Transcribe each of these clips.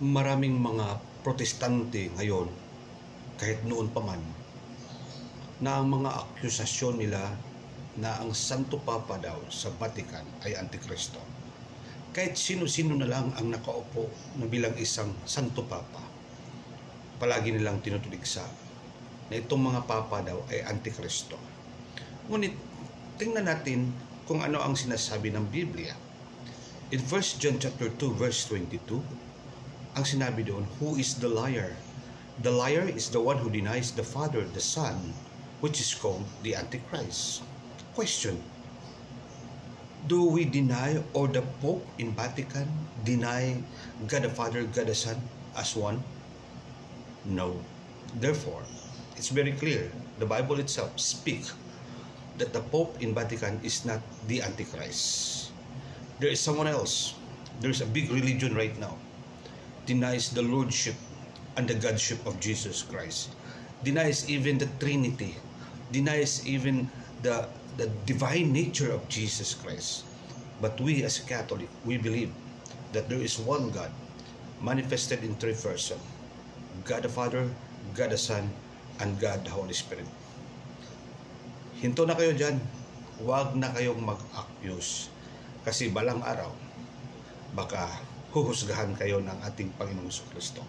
maraming mga protestante ngayon, kahit noon pa man, na ang mga akusasyon nila na ang Santo Papa daw sa Vatican ay Antikristo. Kahit sino-sino na lang ang nakaupo na bilang isang Santo Papa, palagi nilang tinutuligsa na itong mga Papa daw ay Antikristo. Ngunit, tingnan natin kung ano ang sinasabi ng Biblia. In 1 John chapter 2 verse 22, ang sinabi doon, who is the liar? The liar is the one who denies the Father, the Son, which is called the Antichrist. Question: do we deny, or the Pope in Vatican deny God the Father, God the Son as one? No. Therefore, it's very clear. The Bible itself speaks that the Pope in Vatican is not the Antichrist. There is someone else. There is a big religion right now denies the Lordship and the Godship of Jesus Christ, denies even the Trinity, denies even the divine nature of Jesus Christ. But we as Catholic, we believe that there is one God manifested in three persons: God the Father, God the Son, and God the Holy Spirit. Hinto na kayo dyan. Huwag na kayong mag-accuse, kasi balang araw baka huhusgahan kayo ng ating Panginoong Kristo.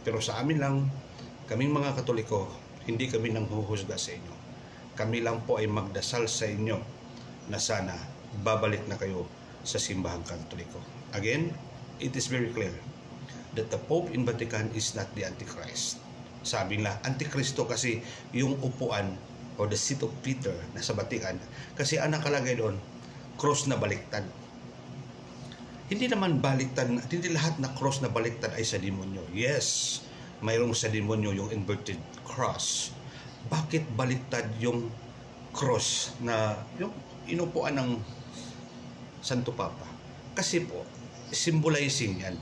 Pero sa amin lang, kaming mga Katoliko, hindi kami nang huhusga sa inyo. Kami lang po ay magdasal sa inyo na sana babalik na kayo sa simbahang Katoliko. Again, it is very clear that the Pope in Vatican is not the Antichrist. Sabi nila, Antikristo kasi yung upuan o the seat of Peter na sa Vatican, kasi ang nakalagay doon, cross na baliktad. Hindi naman baliktad, hindi lahat na cross na baliktad ay sa demonyo. Yes, mayroong sa demonyo yung inverted cross. Bakit baliktad yung cross na yung inupuan ng Santo Papa? Kasi po, symbolizing yan.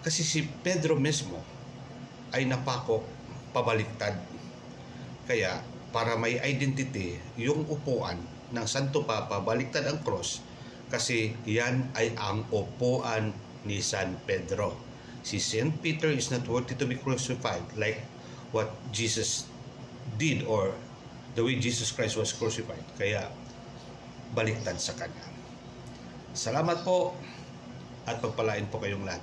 Kasi si Pedro mismo ay napako pabaliktad. Kaya, para may identity, yung upuan ng Santo Papa, baliktad ang cross, kasi yan ay ang upuan ni San Pedro. Si Saint Peter is not worthy to be crucified like what Jesus did, or the way Jesus Christ was crucified. Kaya baliktad sa kanya. Salamat po at pagpalain po kayong lahat.